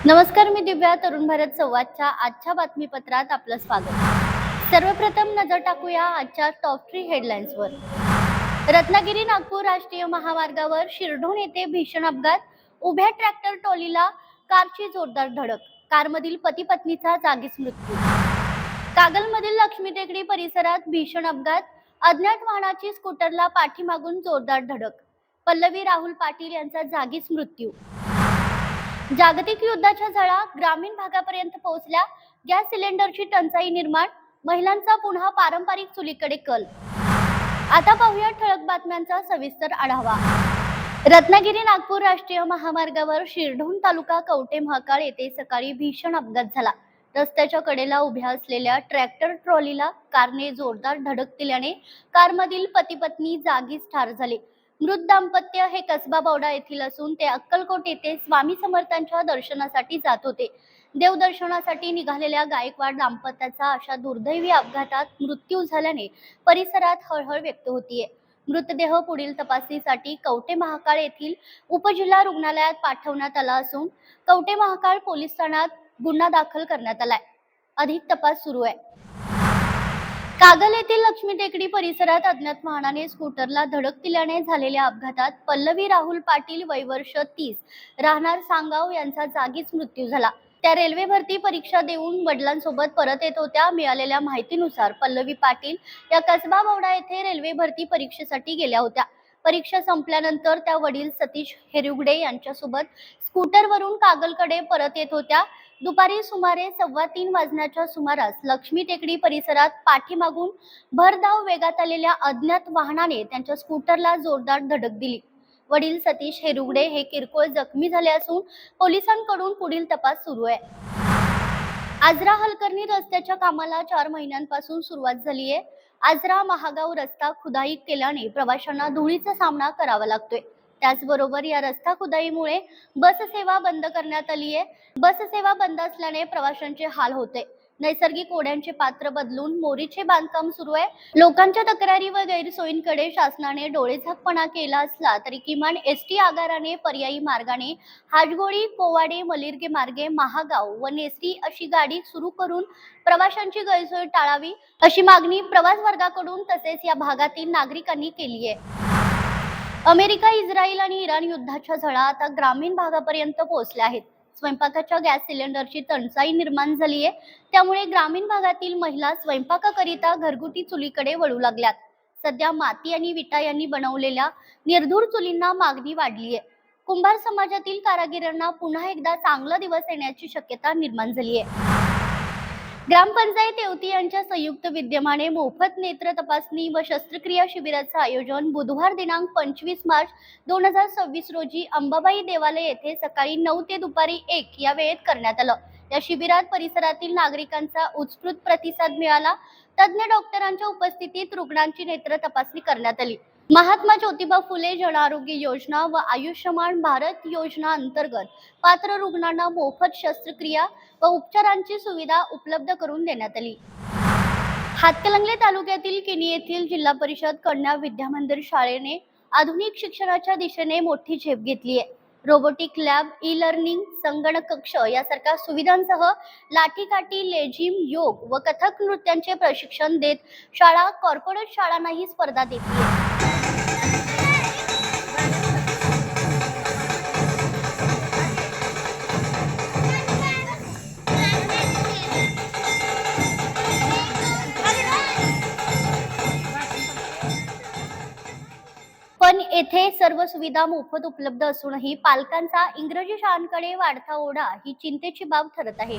नमस्कार, मी दिव्या. तरुण भारत संवादच्या आजच्या बातमीपत्रात आपलं स्वागत. सर्वप्रथम नजर टाकूया आजच्या टॉप 3 हेडलाईन्सवर. रत्नागिरी नागपूर राष्ट्रीय महामार्गावर शिरढोण येथे भीषण अपघात. उभ्या ट्रॅक्टर ट्रॉलीला कारची जोरदार धडक. कारमधील पती पत्नीचा जागीच मृत्यू. कागलमधील लक्ष्मी टेकडी परिसरात भीषण अपघात. अज्ञात वाहनाची स्कूटरला पाठीमागून जोरदार धडक. पल्लवी राहुल पाटील यांचा जागीच मृत्यू. जागतिक युद्धाच्या झळा ग्रामीण भागापर्यंत पोहोचल्या. गॅस सिलेंडरची टंचाई निर्माण. महिलांचा पुन्हा पारंपरिक चुलीकडे कल. आता पाहूया ठळक बातम्यांचा सविस्तर आढावा. रत्नागिरी नागपूर राष्ट्रीय महामार्गावर शिरढोण तालुका कवठे महाकाळ येथे सकाळी भीषण अपघात झाला. रस्त्याच्या कडेला उभ्या असलेल्या ट्रॅक्टर ट्रॉलीला कारने जोरदार धडक दिल्याने कारमधील पती पत्नी जागीच ठार झाले. मृत दाम्पत्य हे कसबा बौडा येथील असून ते अक्कलकोट येथे स्वामी समर्थांच्या दर्शनासाठी जात होते. देवदर्शनासाठी निघालेल्या गायकवाड दाम्पत्याचा अशा दुर्दैवी अपघातात मृत्यू झाल्याने परिसरात हळहळ व्यक्त होतीये. मृतदेह पुढील तपासणीसाठी कवठे महाकाळ येथील उपजिल्हा रुग्णालयात पाठवण्यात आला असून कवठे महाकाळ पोलीस ठाण्यात गुन्हा दाखल करण्यात आलाय. अधिक तपास सुरू आहे. कागल येथील लक्ष्मी टेकडी परिसरात अज्ञात वाहनाने स्कूटरला धडक दिल्याने झालेल्या अपघातात पल्लवी राहुल पाटील वय वर्ष 30 राहणार सांगाव यांचा जागीच मृत्यू झाला. त्या रेल्वे भरती परीक्षा देऊन वडिलांसोबत परत येत होत्या. मिळालेल्या माहितीनुसार पल्लवी पाटील या कसबा बौडा येथे रेल्वे भरती परीक्षेसाठी गेल्या होत्या. परीक्षा संपल्यानंतर त्या वडील सतीश हेरुगडे यांच्यासोबत स्कूटरवरून कागलकडे परत येत होत्या. दुपारी सुमारे 2:15 वाजण्याच्या सुमारास लक्ष्मी टेकडी परिसरात पाठीमागून भरधाव वेगात आलेल्या अज्ञात वाहनाने त्यांच्या स्कूटरला जोरदार धडक दिली. वडील सतीश हेरुगडे हे किरकोळ जखमी झाले असून पोलिसांकडून पुढील तपास सुरू आहे. आजरा हलकर्णी रस्त्याच्या कामाला 4 महिन्यांपासून सुरुवात झाली आहे. आजरा महागाव रस्ता खुदाई केल्याने प्रवाशांना धुळीचा सामना करावा लागतोय. त्याचबरोबर या रस्ता खुदाईमुळे बस सेवा बंद करण्यात आली आहे. बस सेवा बंद असल्याने प्रवाशांचे हाल होते. नैसर्गिक ओढ्यांचे पात्र बदलून मोरीचे बांधकाम सुरू आहे. लोकांच्या तक्रारी व गैरसोयींकडे शासनाने डोळेझाकपणा केला असला तरी किमान एसटी आगाराने पर्यायी मार्गाने हाजगोळी, पोवाडे, मलिर्गे मार्गे महागाव व नेसरी अशी गाडी सुरू करून प्रवाशांची गैरसोय टाळावी अशी मागणी प्रवास वर्गाकडून तसेच या भागातील नागरिकांनी केली आहे. अमेरिका, इस्रायल आणि इराण युद्धाच्या झळा आता ग्रामीण भागापर्यंत पोहोचल्या आहेत. स्वयंपाकाच्या गॅस सिलेंडरची टंचाई निर्माण झाली आहे. त्यामुळे ग्रामीण भागातील महिला स्वयंपाकाकरिता घरगुती चुलीकडे वळू लागल्यात. सध्या माती आणि विटा यांनी बनवलेल्या निर्धूर चुलींना मागणी वाढली आहे. कुंभार समाजातील कारागिरांना पुन्हा एकदा चांगला दिवस येण्याची शक्यता निर्माण झाली आहे. ग्रामपंचायत येवती यांच्या संयुक्त विद्यमाने मोफत नेत्र तपासणी व शस्त्रक्रिया शिबिराचे आयोजन बुधवार दिनांक 25 मार्च 2026 रोजी अंबाबाई देवालय येथे सकाळी 9 ते दुपारी 1 या वेळेत करण्यात आलं. या शिबिरात परिसरातील नागरिकांचा उत्स्फूर्त प्रतिसाद मिळाला. तज्ञ डॉक्टरांच्या उपस्थितीत रुग्णांची नेत्र तपासणी करण्यात आली. महात्मा ज्योतिबा फुले जन आरोग्य योजना व आयुष्यमान भारत योजना अंतर्गत पात्र रुग्णांना मोफत शस्त्रक्रिया व उपचारांची सुविधा उपलब्ध करून देण्यात आली. हातकणंगले तालुक्यातील किनी येथील जिल्हा परिषद कन्या विद्यामंदिर शाळेने आधुनिक शिक्षणाच्या दिशेने मोठी झेप घेतली आहे. रोबोटिक लॅब, ई लर्निंग, संगणक कक्ष यासारख्या सुविधांसह लाठीकाठी, लेझिम, योग व कथक नृत्यांचे प्रशिक्षण देत शाळा कॉर्पोरेट शाळांनाही स्पर्धा देते. पण येथे सर्व सुविधा मोफत उपलब्ध असूनही पालकांचा इंग्रजी शाळांकडे वाढता ओढा ही चिंतेची बाब ठरत आहे.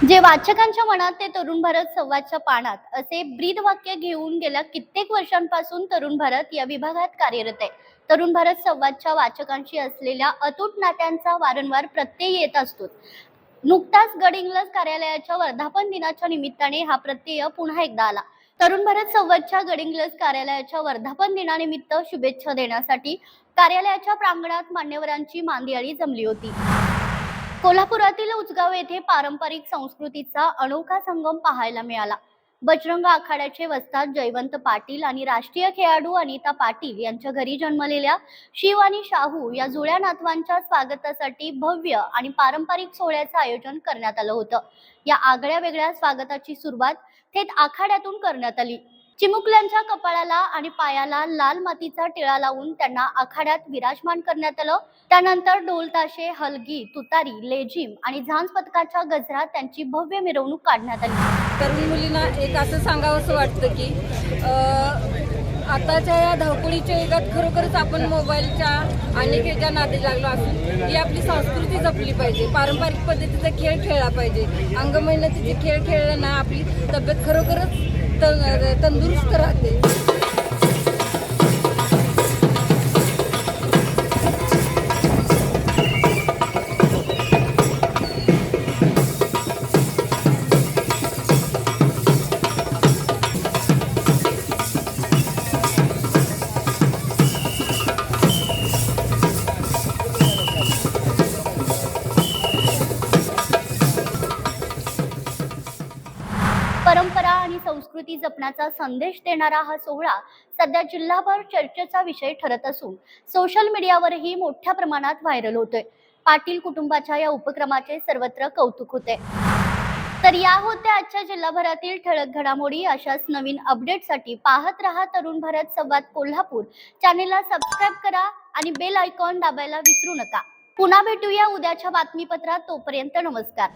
जे वाचकांच्या मनात ते तरुण भारत संवादच्या पानात असे ब्रीद वाक्य घेऊन गेल्या कित्येक वर्षांपासून तरुण भारत या विभागात कार्यरत आहे. तरुण भारत संवादच्या वाचकांशी असलेल्या अतूट नात्यांचा वारंवार प्रत्यय येत असतो. नुकताच गडहिंग्लज कार्यालयाच्या वर्धापन दिनाच्या निमित्ताने हा प्रत्यय पुन्हा एकदा आला. तरुण भारत संवादच्या गडहिंग्लज कार्यालयाच्या वर्धापन दिनानिमित्त शुभेच्छा देण्यासाठी कार्यालयाच्या प्रांगणात मान्यवरांची मांदियाळी जमली होती. कोल्हापुरातील उचगाव येथे पारंपरिक संस्कृतीचा अनोखा संगम पाहायला मिळाला. बजरंग आखाड्याचे वस्ताद जयवंत पाटील आणि राष्ट्रीय खेळाडू अनिता पाटील यांच्या घरी जन्मलेल्या शिव आणि शाहू या जुळ्या नातवांच्या स्वागतासाठी भव्य आणि पारंपरिक सोहळ्याचं आयोजन करण्यात आलं होतं. या आगळ्या वेगळ्या स्वागताची सुरुवात थेट आखाड्यातून करण्यात आली. चिमुकल्यांच्या कपाळाला आणि पायाला लाल मातीचा टिळा लावून त्यांना आखाड्यात विराजमान करण्यात आलं. त्यानंतर ढोल ताशे, हलगी, तुतारी, लेझिम आणि झांज पथकाच्या गजरात त्यांची भव्य मिरवणूक काढण्यात आली. तरुण मुलींना एक असं सांगावंसं वाटतं की आताच्या या धावपळीच्या युगात खरोखरच आपण मोबाईलच्या अनेक याच्या नादी लागलो असून ही आपली संस्कृती जपली पाहिजे. पारंपरिक पद्धतीचा खेळ खेळला पाहिजे. अंगमेहनतीचे खेळ खेळले ना आपली तब्येत खरोखरच तंदुरुस्त राहते. परंपरा आणि संस्कृती जपण्याचा संदेश देणारा हा सोहळा सध्या जिल्हाभर चर्चेचा विषय ठरत असून सोशल मीडियावरही मोठ्या प्रमाणात व्हायरल होतोय. पाटील कुटुंबाच्या या उपक्रमाचे सर्वत्र कौतुक होते. तर या होत्या आजच्या जिल्हाभरातील ठळक घडामोडी. अशाच नवीन अपडेटसाठी पाहत रहा तरुण भारत संवाद कोल्हापूर. चॅनेलला सबस्क्राईब करा आणि बेल आयकॉन दाबायला विसरू नका. पुन्हा भेटूया उद्याच्या बातमीपत्रात. तोपर्यंत नमस्कार.